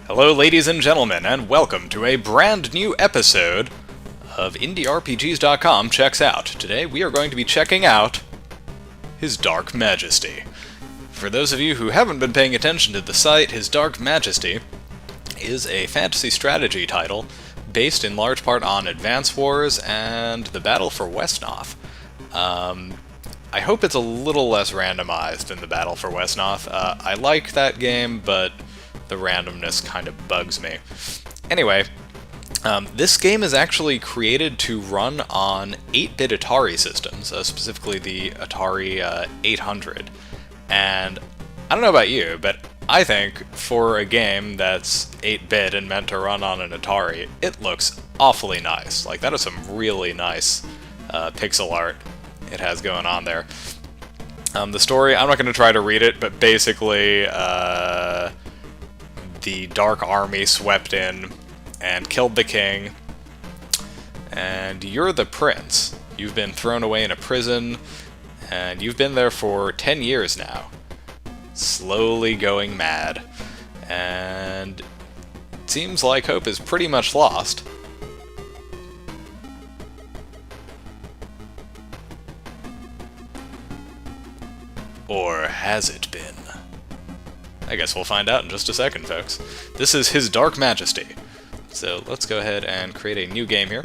Hello, ladies and gentlemen, and welcome to a brand new episode of IndieRPGs.com Checks Out. Today, we are going to be checking out His Dark Majesty. For those of you who haven't been paying attention to the site, His Dark Majesty is a fantasy strategy title based in large part on Advance Wars and the Battle for Westnoth. I hope it's a little less randomized than the Battle for Westnoth. I like that game, but the randomness kind of bugs me. Anyway, this game is actually created to run on 8-bit Atari systems, specifically the Atari 800. And I don't know about you, but I think for a game that's 8-bit and meant to run on an Atari, it looks awfully nice. Like, that is some really nice pixel art it has going on there. The story, I'm not going to try to read it, but basically, the Dark Army swept in and killed the king, and you're the prince. You've been thrown away in a prison, and you've been there for 10 years now, slowly going mad, and it seems like hope is pretty much lost. Or has it been? I guess we'll find out in just a second, folks. This is His Dark Majesty. So let's go ahead and create a new game here.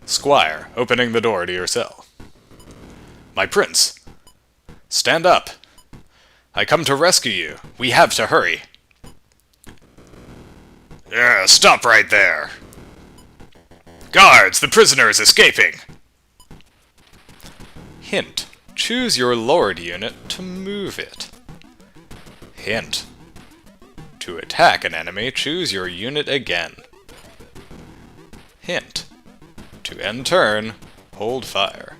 Squire, opening the door to your cell. My prince, stand up. I come to rescue you. We have to hurry. Stop right there. Guards, the prisoner is escaping. Hint. Choose your lord unit to move it. Hint. To attack an enemy, choose your unit again. Hint. To end turn, hold fire.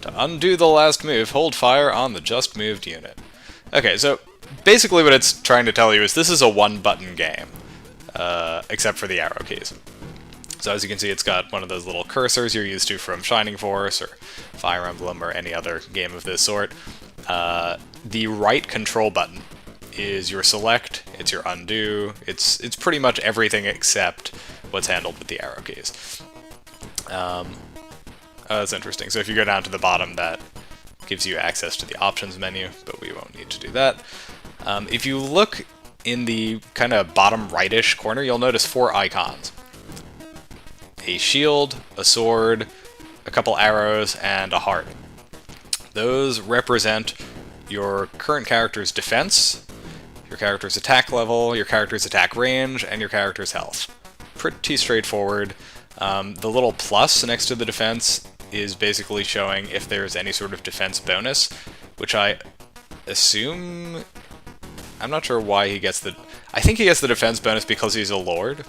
To undo the last move, hold fire on the just moved unit. Okay, so basically what it's trying to tell you is this is a one-button game. Except for the arrow keys. So as you can see, it's got one of those little cursors you're used to from Shining Force or Fire Emblem or any other game of this sort. The right control button is your select, it's your undo, it's pretty much everything except what's handled with the arrow keys. Oh, that's interesting. So if you go down to the bottom, that gives you access to the options menu, but we won't need to do that. If you look in the kind of bottom right-ish corner, you'll notice 4 icons. A shield, a sword, a couple arrows, and a heart. Those represent your current character's defense, your character's attack level, your character's attack range, and your character's health. Pretty straightforward. The little plus next to the defense is basically showing if there's any sort of defense bonus, which I assume... I'm not sure why he gets the... I think he gets the defense bonus because he's a lord.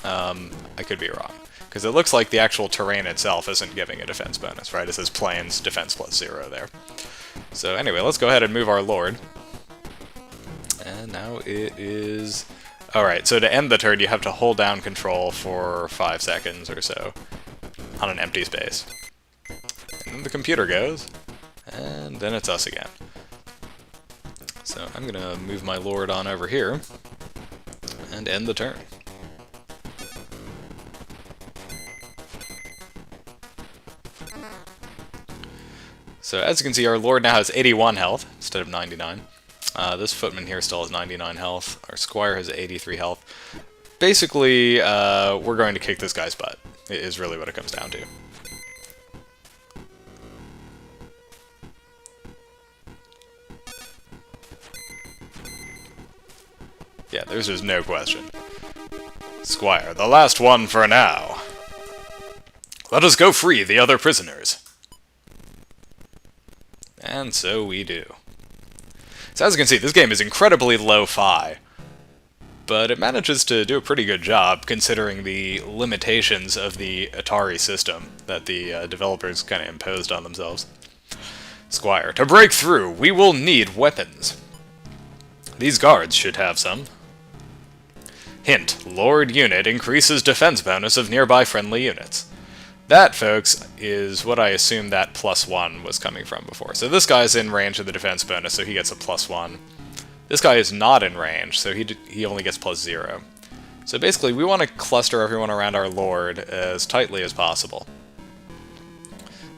I could be wrong. Because it looks like the actual terrain itself isn't giving a defense bonus, right? It says plains, defense +0 there. So anyway, let's go ahead and move our lord. And now it is... Alright, so to end the turn, you have to hold down control for 5 seconds or so on an empty space. And then the computer goes, and then it's us again. So I'm going to move my lord on over here and end the turn. So as you can see, our lord now has 81 health instead of 99. This footman here still has 99 health. Our squire has 83 health. Basically, we're going to kick this guy's butt, is really what it comes down to. Yeah, there's just no question. Squire, the last one for now. Let us go free the other prisoners. And so we do. So as you can see, this game is incredibly lo-fi, but it manages to do a pretty good job considering the limitations of the Atari system that the developers kind of imposed on themselves. Squire, to break through, we will need weapons. These guards should have some. Hint, Lord unit increases defense bonus of nearby friendly units. That, folks, is what I assume that +1 was coming from before. So this guy's in range of the defense bonus, so he gets a +1. This guy is not in range, so he only gets +0. So basically, we want to cluster everyone around our Lord as tightly as possible.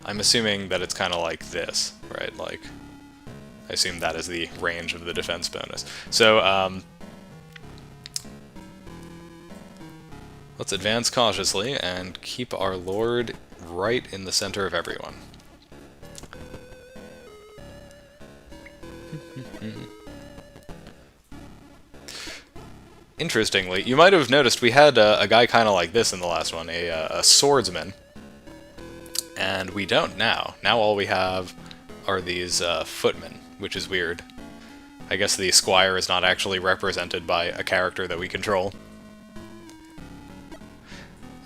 I'm assuming that it's kind of like this, right? Like, I assume that is the range of the defense bonus. So, let's advance cautiously and keep our Lord right in the center of everyone. Interestingly, you might have noticed we had a guy kind of like this in the last one, a swordsman. And we don't now. Now all we have are these footmen, which is weird. I guess the squire is not actually represented by a character that we control.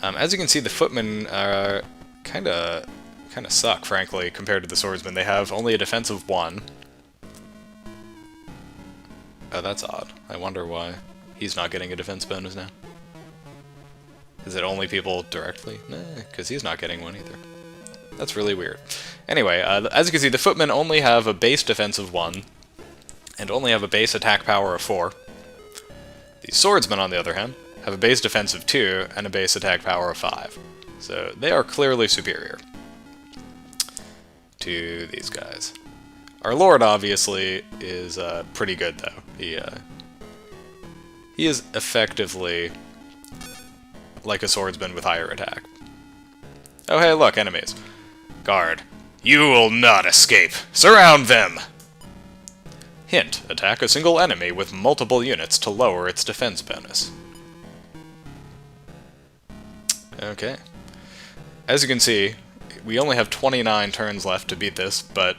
As you can see, the footmen kind of suck, frankly, compared to the swordsmen. They have only a defense of 1. Oh, that's odd. I wonder why he's not getting a defense bonus now. Is it only people directly? Nah, because he's not getting one either. That's really weird. Anyway, as you can see, the footmen only have a base defense of 1, and only have a base attack power of 4. The swordsmen, on the other hand, have a base defense of 2 and a base attack power of 5. So they are clearly superior to these guys. Our Lord, obviously, is pretty good, though. He is effectively like a swordsman with higher attack. Oh, hey, look, enemies. Guard, you will not escape. Surround them! Hint, attack a single enemy with multiple units to lower its defense bonus. Okay. As you can see, we only have 29 turns left to beat this, but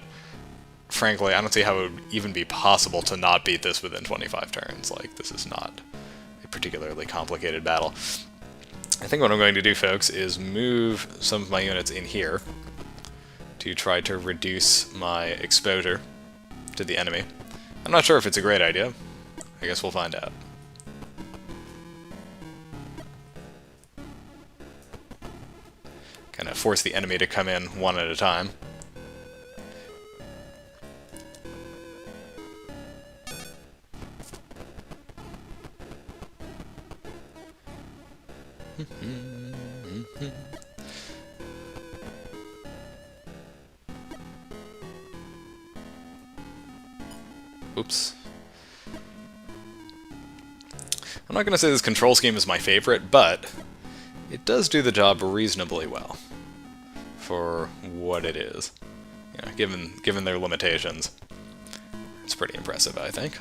frankly, I don't see how it would even be possible to not beat this within 25 turns. Like, this is not a particularly complicated battle. I think what I'm going to do, folks, is move some of my units in here to try to reduce my exposure to the enemy. I'm not sure if it's a great idea. I guess we'll find out. Kind of force the enemy to come in one at a time. Oops. I'm not going to say this control scheme is my favorite, but it does do the job reasonably well for what it is. You know, given their limitations, it's pretty impressive, I think.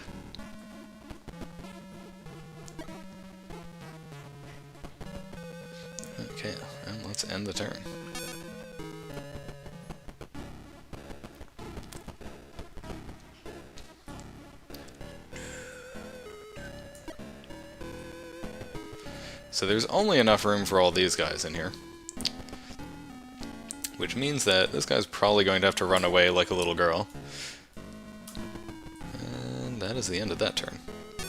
Okay, and let's end the turn. So there's only enough room for all these guys in here. Which means that this guy's probably going to have to run away like a little girl. And that is the end of that turn. I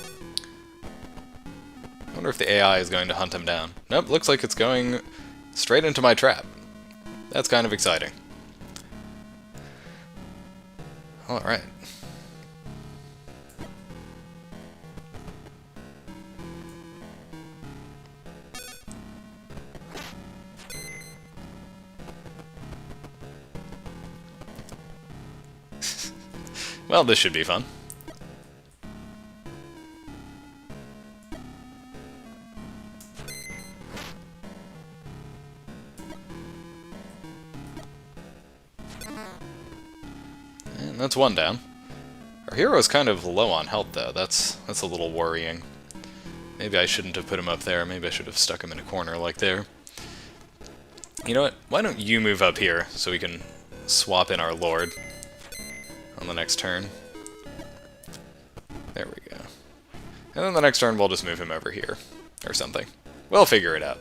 wonder if the AI is going to hunt him down. Nope, looks like it's going straight into my trap. That's kind of exciting. Alright. Well, this should be fun. And that's one down. Our hero's kind of low on health, though. That's a little worrying. Maybe I shouldn't have put him up there. Maybe I should have stuck him in a corner like there. You know what? Why don't you move up here so we can swap in our Lord on the next turn. There we go. And then the next turn we'll just move him over here, or something. We'll figure it out.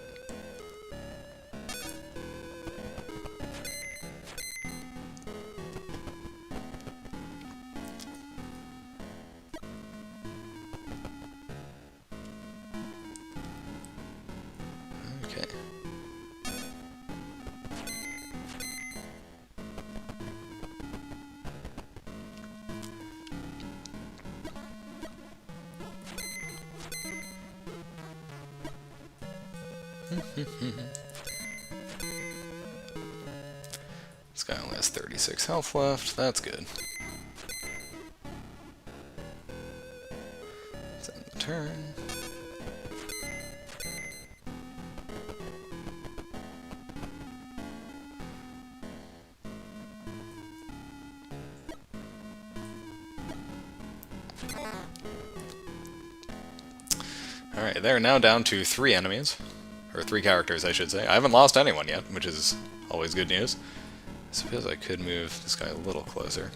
This guy only has 36 health left. That's good. Let's end the turn. Alright, they're now down to 3 enemies. Or 3 characters, I should say. I haven't lost anyone yet, which is always good news. I suppose I could move this guy a little closer.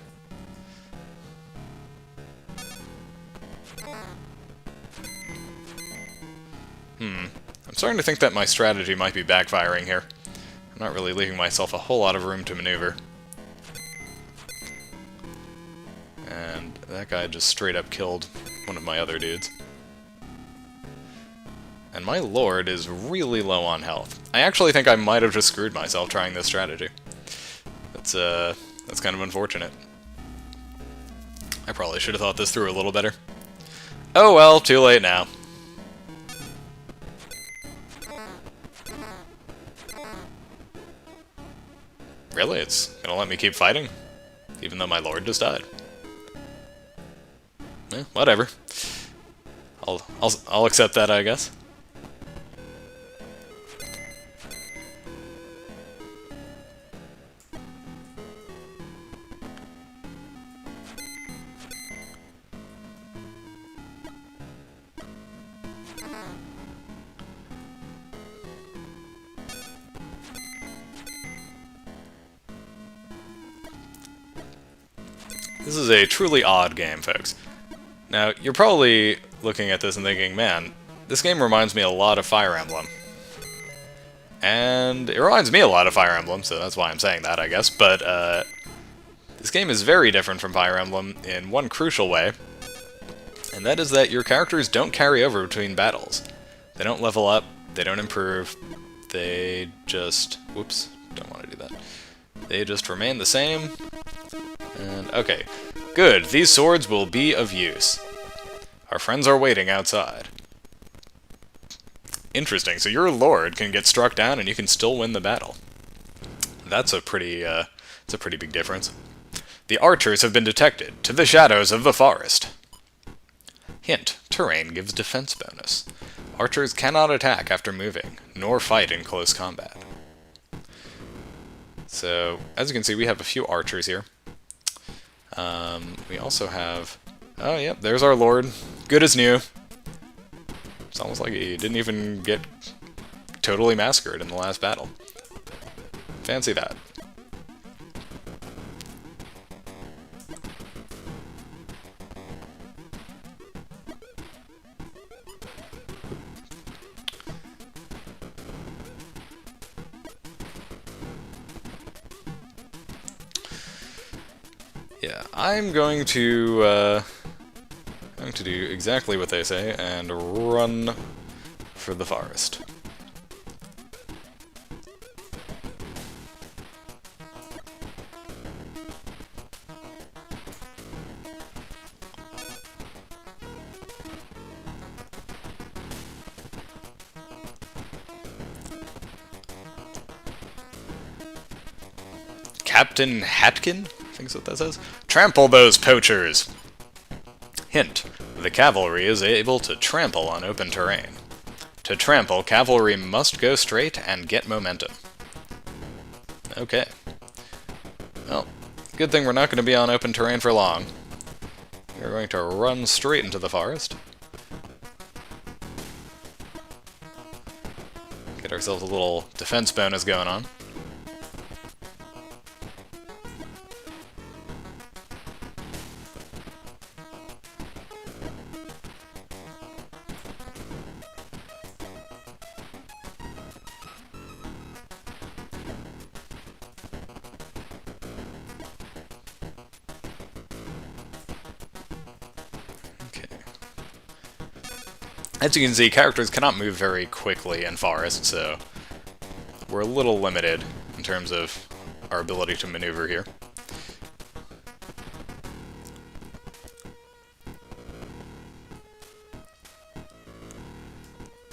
I'm starting to think that my strategy might be backfiring here. I'm not really leaving myself a whole lot of room to maneuver. And that guy just straight up killed one of my other dudes. And my lord is really low on health. I actually think I might have just screwed myself trying this strategy. That's kind of unfortunate. I probably should have thought this through a little better. Oh well, too late now. Really? It's gonna let me keep fighting? Even though my lord just died. Eh, whatever. I'll accept that, I guess. This is a truly odd game, folks. Now, you're probably looking at this and thinking, man, this game reminds me a lot of Fire Emblem. And it reminds me a lot of Fire Emblem, so that's why I'm saying that, I guess. But this game is very different from Fire Emblem in one crucial way, and that is that your characters don't carry over between battles. They don't level up, they don't improve, they just... whoops, don't want to do that. They just remain the same. And, okay. Good, these swords will be of use. Our friends are waiting outside. Interesting, so your lord can get struck down and you can still win the battle. That's a pretty big difference. The archers have been detected. To the shadows of the forest. Hint, terrain gives defense bonus. Archers cannot attack after moving, nor fight in close combat. So, as you can see, we have a few archers here. We also have... oh, yep, there's our lord. Good as new. It's almost like he didn't even get totally massacred in the last battle. Fancy that. Yeah, I'm going to do exactly what they say and run for the forest. Captain Hatkin? I think that's what that says. Trample those poachers! Hint, the cavalry is able to trample on open terrain. To trample, cavalry must go straight and get momentum. Okay. Well, good thing we're not going to be on open terrain for long. We're going to run straight into the forest. Get ourselves a little defense bonus going on. As you can see, characters cannot move very quickly in Forest, so we're a little limited in terms of our ability to maneuver here.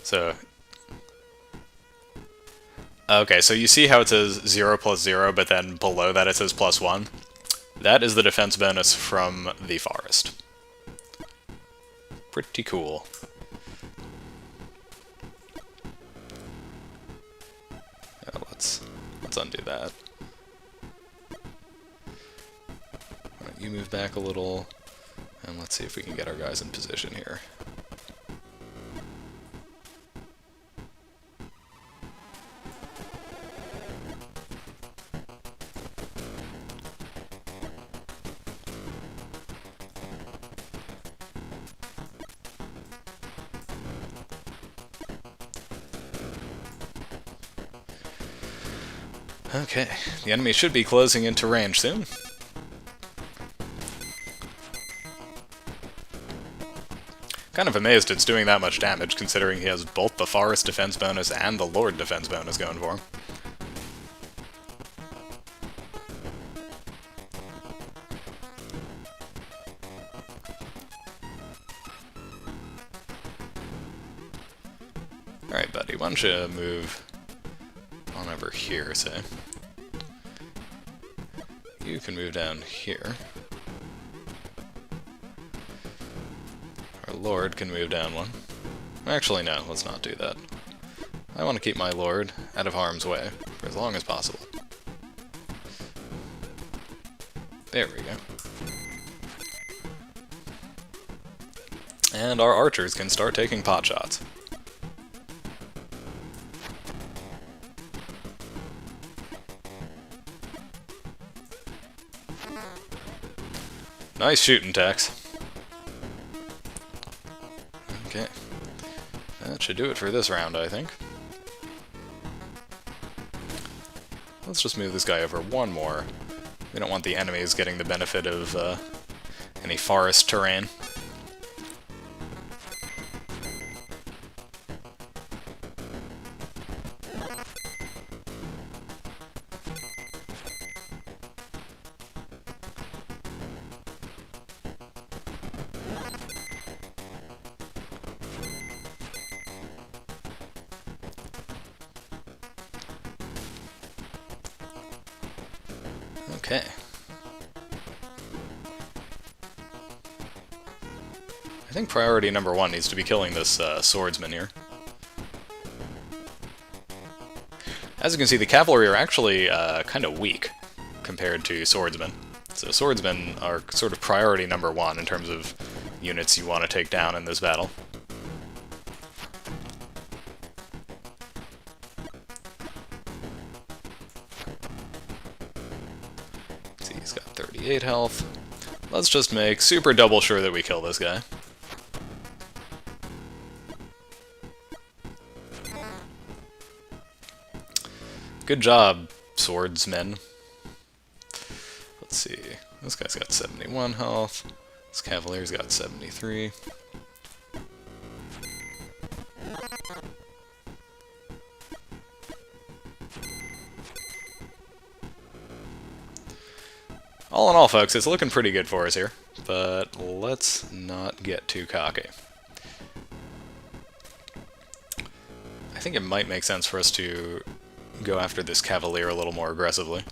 So, Okay, so you see how it says 0 plus 0, but then below that it says plus 1? That is the defense bonus from the forest. Pretty cool. Yeah, let's undo that. Alright, you move back a little, and let's see if we can get our guys in position here. Okay, the enemy should be closing into range soon. Kind of amazed it's doing that much damage, considering he has both the Forest defense bonus and the Lord defense bonus going for him. Alright, buddy, why don't you move on over here, say. You can move down here. Our Lord can move down one. Actually, no, let's not do that. I want to keep my Lord out of harm's way for as long as possible. There we go. And our archers can start taking pot shots. Nice shooting, Tex. Okay. That should do it for this round, I think. Let's just move this guy over one more. We don't want the enemies getting the benefit of any forest terrain. Okay. I think priority number one needs to be killing this swordsman here. As you can see, the cavalry are actually kind of weak compared to swordsmen. So swordsmen are sort of priority number one in terms of units you want to take down in this battle. See, he's got 38 health. Let's just make super double sure that we kill this guy. Good job, swordsmen. Let's see. This guy's got 71 health. This cavalier's got 73. All in all, folks, it's looking pretty good for us here. But let's not get too cocky. I think it might make sense for us to go after this cavalier a little more aggressively.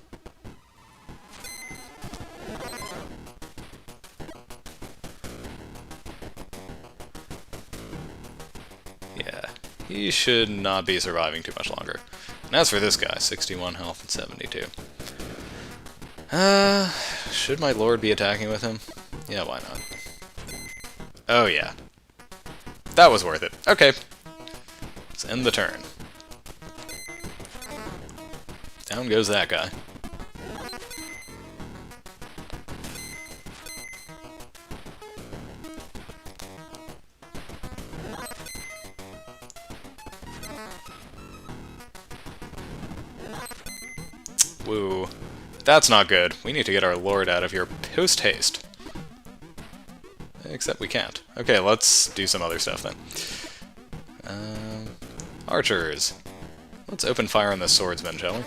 Yeah, he should not be surviving too much longer. And as for this guy, 61 health and 72. Should my lord be attacking with him? Yeah, why not? Oh yeah. That was worth it. Okay. Let's end the turn. Down goes that guy. Woo. That's not good. We need to get our lord out of here post-haste. Except we can't. Okay, let's do some other stuff then. Archers. Let's open fire on this swordsman, shall we?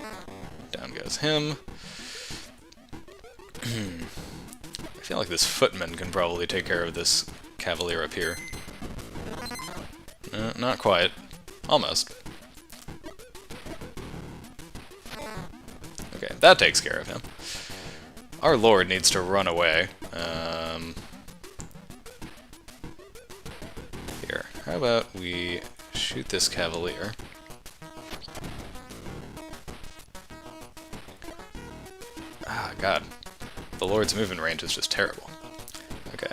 Down goes him. I feel like this footman can probably take care of this cavalier up here. Not quite. Almost. that takes care of him. Our lord needs to run away. Here, how about we shoot this cavalier? Ah, God. The lord's movement range is just terrible. Okay.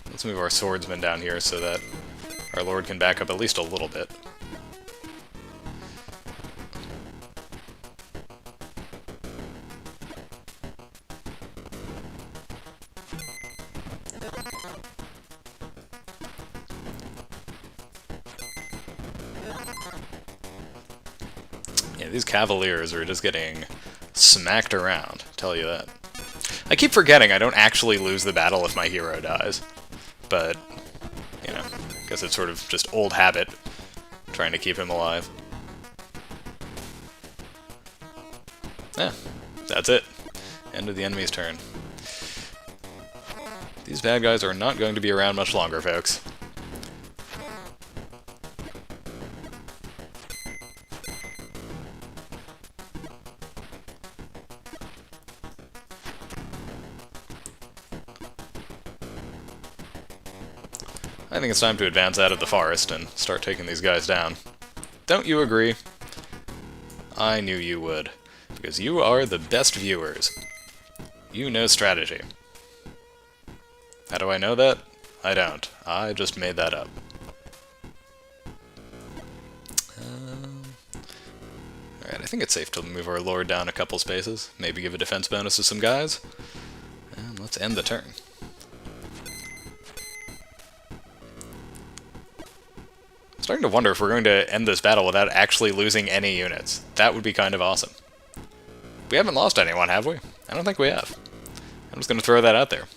Let's move our swordsman down here so that our lord can back up at least a little bit. Yeah, these cavaliers are just getting smacked around, tell you that. I keep forgetting I don't actually lose the battle if my hero dies. But, you know, I guess it's sort of just old habit, trying to keep him alive. Yeah, that's it. End of the enemy's turn. These bad guys are not going to be around much longer, folks. I think it's time to advance out of the forest and start taking these guys down. Don't you agree? I knew you would, because you are the best viewers. You know strategy. How do I know that? I don't. I just made that up. Alright, I think it's safe to move our lord down a couple spaces, maybe give a defense bonus to some guys, and let's end the turn. Starting to wonder if we're going to end this battle without actually losing any units. That would be kind of awesome. We haven't lost anyone, have we? I don't think we have. I'm just going to throw that out there.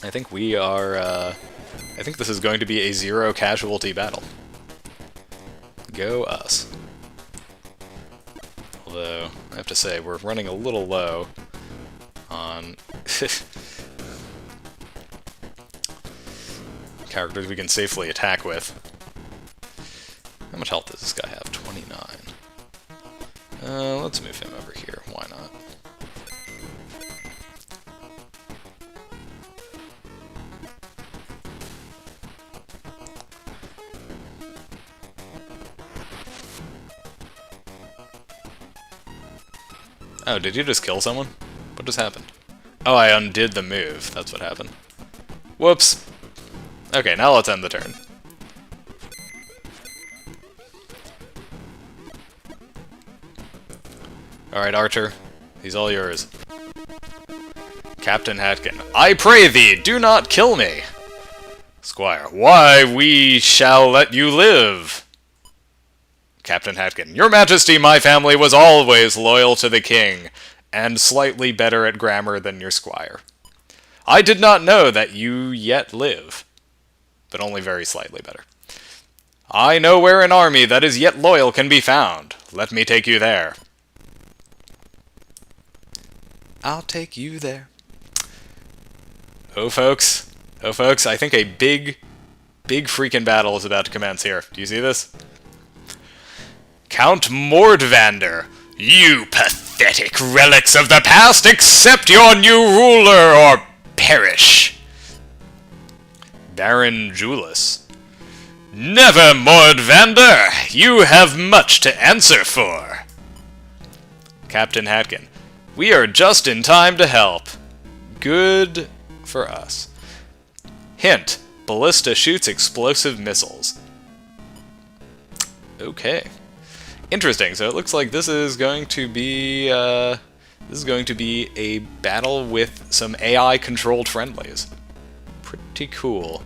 I think we are, I think this is going to be a zero casualty battle. Go us. Although, I have to say, we're running a little low on characters we can safely attack with. How much health does this guy have? 29. Let's move him over here. Why not? Oh, did you just kill someone? What just happened? Oh, I undid the move. That's what happened. Whoops. Okay, now let's end the turn. Alright, Archer. He's all yours. Captain Hatkin. I pray thee, do not kill me! Squire. Why, we shall let you live! Captain Hatkin. Your Majesty, my family was always loyal to the king, and slightly better at grammar than your squire. I did not know that you yet live, but only very slightly better. I know where an army that is yet loyal can be found. Let me take you there. I'll take you there. Oh, folks, I think a big freaking battle is about to commence here. Do you see this? Count Mordvander, you pathetic relics of the past, accept your new ruler or perish. Baron Julius. Never, Mordvander! You have much to answer for. Captain Hatkin. We are just in time to help. Good for us. Hint. Ballista shoots explosive missiles. Okay. Interesting, so it looks like this is going to be a battle with some AI-controlled friendlies. Pretty cool.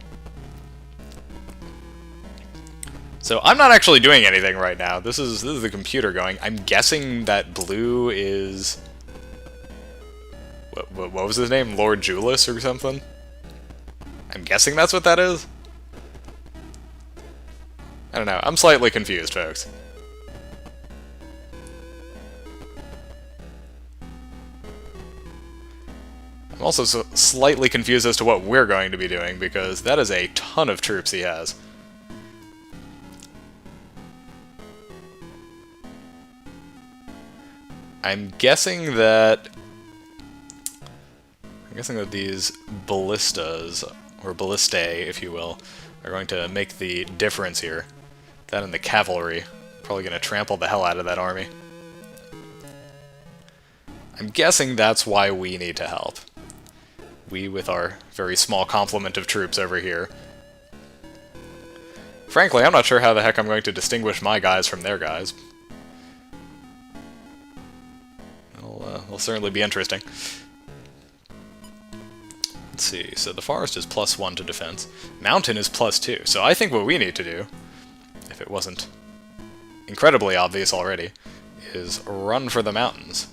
So I'm not actually doing anything right now. This is the computer going. I'm guessing that blue is what was his name? Lord Julius or something? I'm guessing that's what that is. I don't know. I'm slightly confused, folks. I'm also slightly confused as to what we're going to be doing, because that is a ton of troops he has. I'm guessing that these ballistas, or ballistae, if you will, are going to make the difference here. That and the cavalry. Probably going to trample the hell out of that army. I'm guessing that's why we need to help. We, with our very small complement of troops over here. Frankly, I'm not sure how the heck I'm going to distinguish my guys from their guys. It'll certainly be interesting. Let's see, so the forest is +1 to defense. Mountain is +2, so I think what we need to do, if it wasn't incredibly obvious already, is run for the mountains.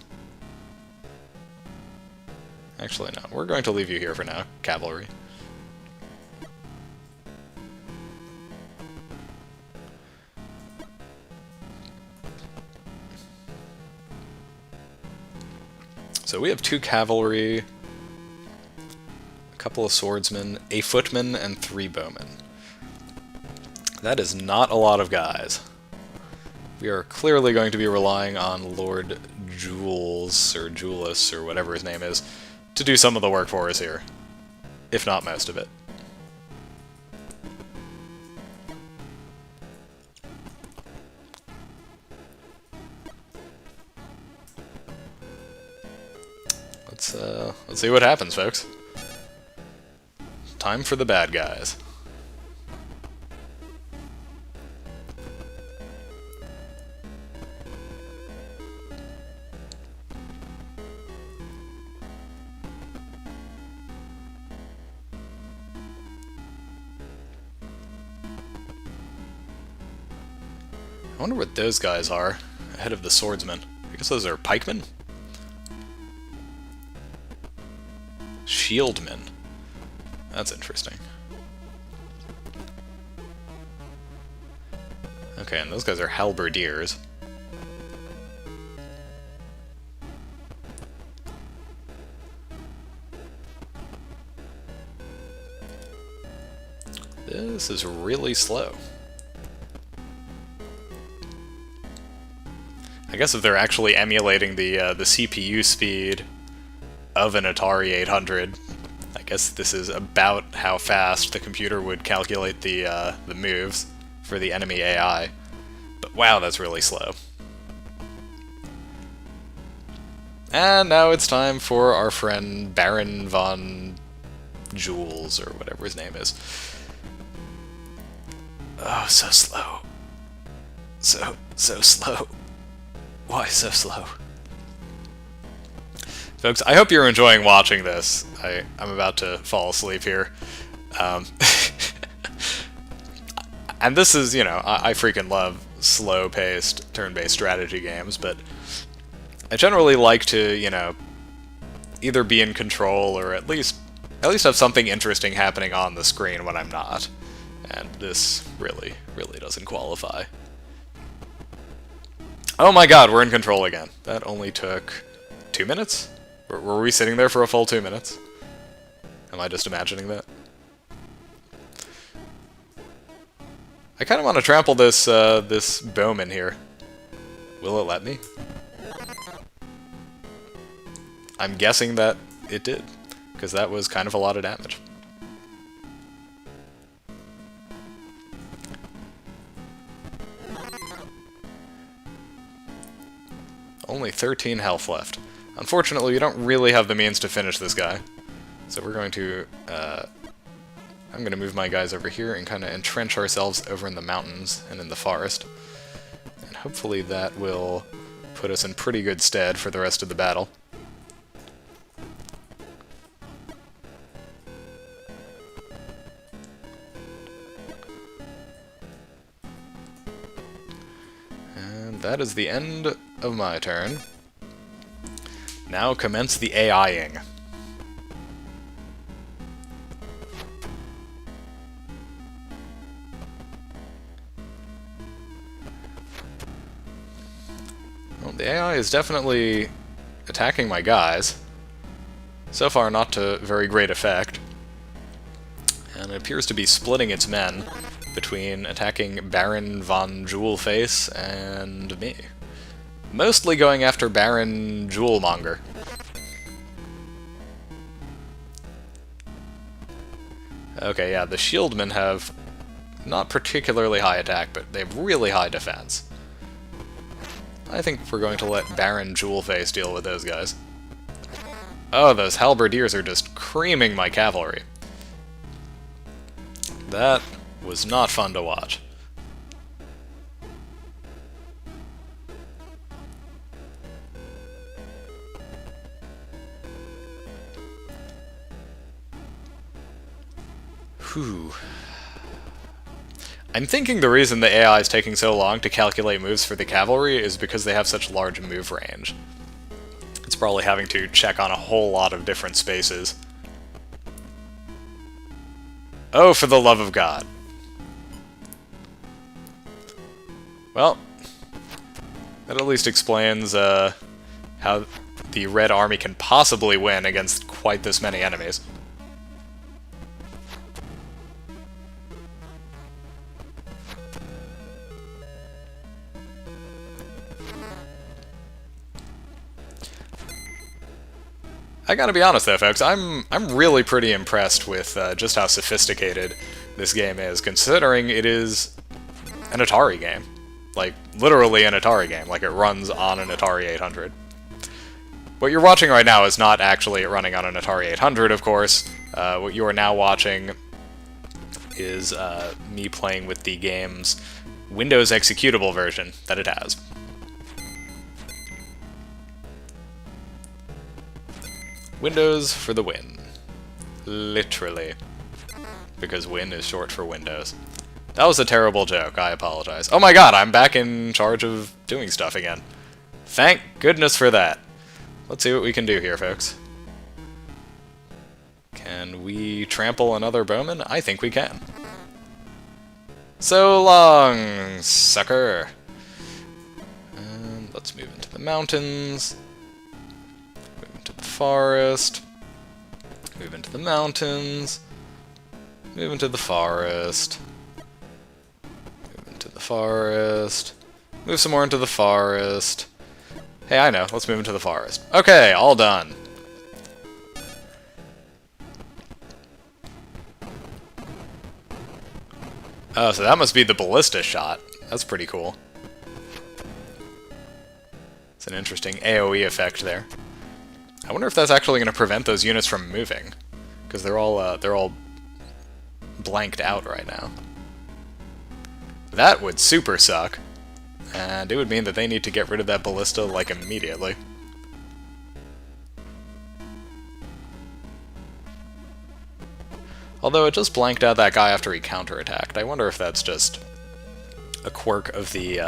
Actually, no, we're going to leave you here for now, cavalry. So we have 2 cavalry, a couple of swordsmen, a footman, and 3 bowmen. That is not a lot of guys. We are clearly going to be relying on Lord Jules, or Julius, or whatever his name is, to do some of the work for us here, if not most of it. Let's see what happens, folks. Time for the bad guys. I wonder what those guys are, ahead of the swordsmen. I guess those are pikemen? Shieldmen. That's interesting. Okay, and those guys are halberdiers. This is really slow. I guess if they're actually emulating the CPU speed of an Atari 800, I guess this is about how fast the computer would calculate the moves for the enemy AI. But wow, that's really slow. And now it's time for our friend Baron von Jules, or whatever his name is. Oh, so slow. So slow. Why so slow? Folks, I hope you're enjoying watching this. I'm about to fall asleep here. And this is, you know, I freaking love slow-paced, turn-based strategy games, but I generally like to, you know, either be in control or at least have something interesting happening on the screen when I'm not. And this really doesn't qualify. Oh my god, we're in control again. That only took 2 minutes? Were we sitting there for a full 2 minutes? Am I just imagining that? I kind of want to trample this this bowman here. Will it let me? I'm guessing that it did, because that was kind of a lot of damage. Only 13 health left. Unfortunately, we don't really have the means to finish this guy. So we're going to, I'm going to move my guys over here and kind of entrench ourselves over in the mountains and in the forest. And hopefully that will put us in pretty good stead for the rest of the battle. And that is the end of my turn. Now commence the AIing. Well, the AI is definitely attacking my guys. So far, not to very great effect. And it appears to be splitting its men between attacking Baron von Jewelface and me. Mostly going after Baron Jewelmonger. Okay, yeah, the shieldmen have not particularly high attack, but they have really high defense. I think we're going to let Baron Jewelface deal with those guys. Oh, those halberdiers are just creaming my cavalry. That was not fun to watch. Whew. I'm thinking the reason the AI is taking so long to calculate moves for the cavalry is because they have such large move range. It's probably having to check on a whole lot of different spaces. Oh, for the love of God. Well, that at least explains how the Red Army can possibly win against quite this many enemies. I gotta be honest though, folks, I'm really pretty impressed with just how sophisticated this game is, considering it is an Atari game. Like, literally an Atari game, like it runs on an Atari 800. What you're watching right now is not actually it running on an Atari 800, of course. What you are now watching is me playing with the game's Windows executable version that it has. Windows for the win. Literally. Because win is short for Windows. That was a terrible joke, I apologize. Oh my god, I'm back in charge of doing stuff again. Thank goodness for that. Let's see what we can do here, folks. Can we trample another bowman? I think we can. So long, sucker! And let's move into the mountains. The forest, move into the mountains, move into the forest, move into the forest, move some more into the forest. Hey, I know, let's move into the forest. Okay, all done. Oh, so that must be the ballista shot. That's pretty cool. It's an interesting AoE effect there. I wonder if that's actually going to prevent those units from moving, because they're all blanked out right now. That would super suck, and it would mean that they need to get rid of that ballista, like, immediately. Although it just blanked out that guy after he counterattacked. I wonder if that's just a quirk of the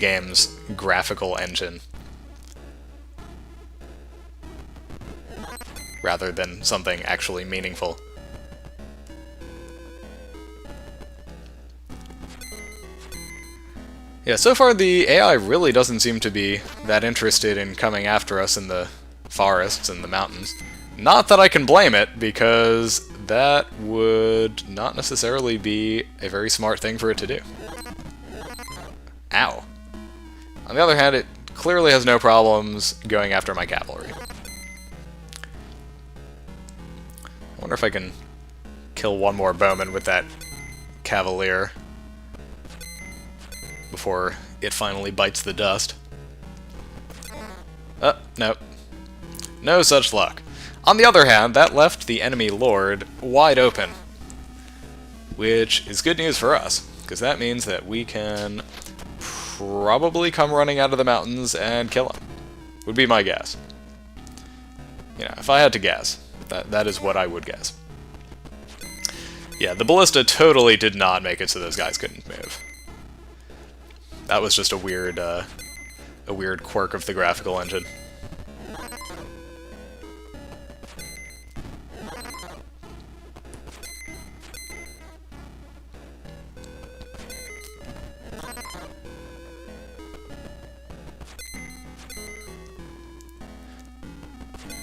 game's graphical engine, rather than something actually meaningful. Yeah, so far the AI really doesn't seem to be that interested in coming after us in the forests and the mountains. Not that I can blame it, because that would not necessarily be a very smart thing for it to do. Ow. On the other hand, it clearly has no problems going after my cavalry. I wonder if I can kill one more bowman with that cavalier before it finally bites the dust. Nope. No such luck. On the other hand, that left the enemy lord wide open, which is good news for us, because that means that we can probably come running out of the mountains and kill him. Would be my guess. You know, if I had to guess. That is what I would guess. Yeah, the ballista totally did not make it so those guys couldn't move. That was just a weird quirk of the graphical engine.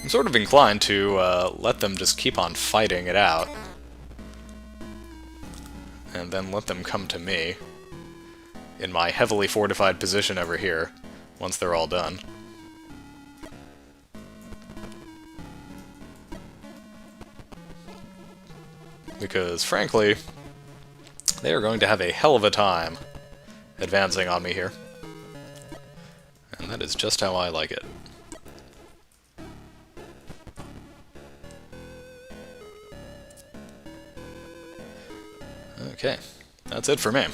I'm sort of inclined to let them just keep on fighting it out, and then let them come to me in my heavily fortified position over here. once they're all done. Because, frankly, they are going to have a hell of a time advancing on me here. And that is just how I like it. Okay, that's it for me.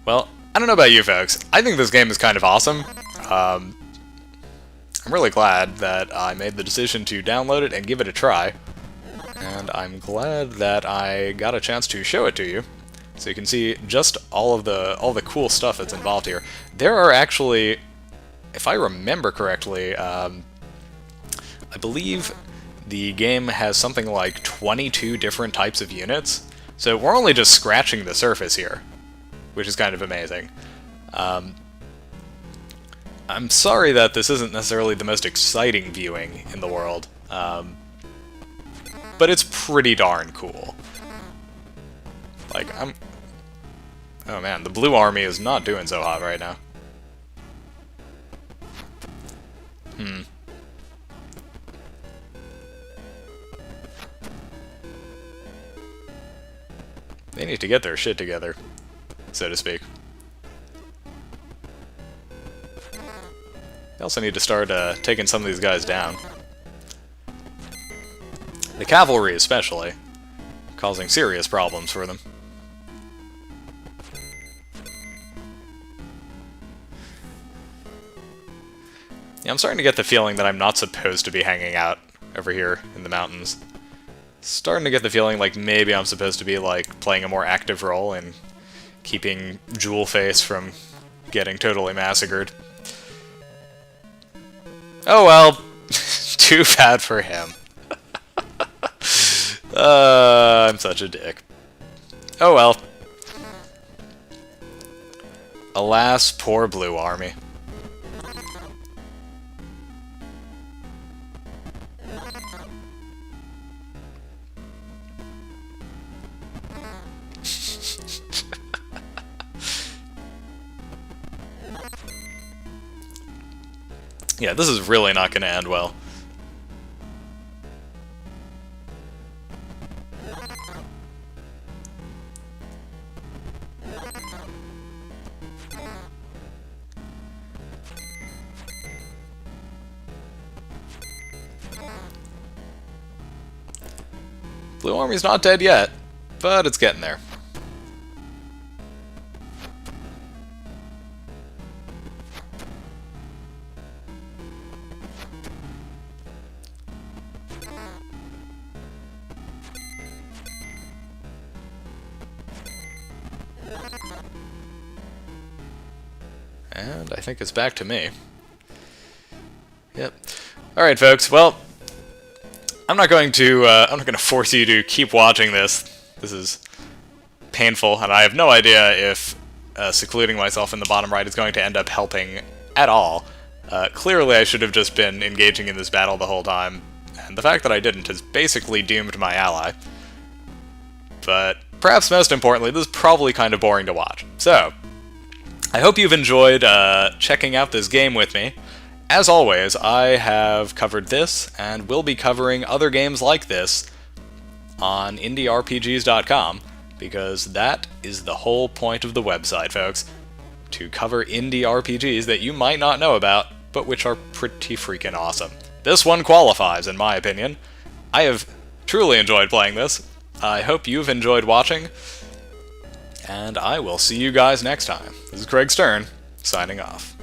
Well, I don't know about you folks. I think this game is kind of awesome. I'm really glad that I made the decision to download it and give it a try. And I'm glad that I got a chance to show it to you, so you can see just all the cool stuff that's involved here. There are actually, if I remember correctly, I believe the game has something like 22 different types of units. So we're only just scratching the surface here, which is kind of amazing. I'm sorry that this isn't necessarily the most exciting viewing in the world, but it's pretty darn cool. Like, oh man, the blue army is not doing so hot right now. They need to get their shit together, so to speak. They also need to start taking some of these guys down. The cavalry especially, causing serious problems for them. Yeah, I'm starting to get the feeling that I'm not supposed to be hanging out over here in the mountains. Starting to get the feeling like maybe I'm supposed to be like playing a more active role in keeping Jewelface from getting totally massacred. Oh well, too bad for him. I'm such a dick. Oh well. Alas, poor blue army. Yeah, this is really not going to end well. Blue Army's not dead yet, but it's getting there. And I think it's back to me. Yep. Alright, folks, well, I'm not going to force you to keep watching this. This is painful, and I have no idea if secluding myself in the bottom right is going to end up helping at all. Clearly, I should have just been engaging in this battle the whole time, and the fact that I didn't has basically doomed my ally. But perhaps most importantly, this is probably kind of boring to watch. So, I hope you've enjoyed checking out this game with me. As always, I have covered this, and will be covering other games like this on IndieRPGs.com, because that is the whole point of the website, folks. To cover indie RPGs that you might not know about, but which are pretty freaking awesome. This one qualifies, in my opinion. I have truly enjoyed playing this. I hope you've enjoyed watching, and I will see you guys next time. This is Craig Stern, signing off.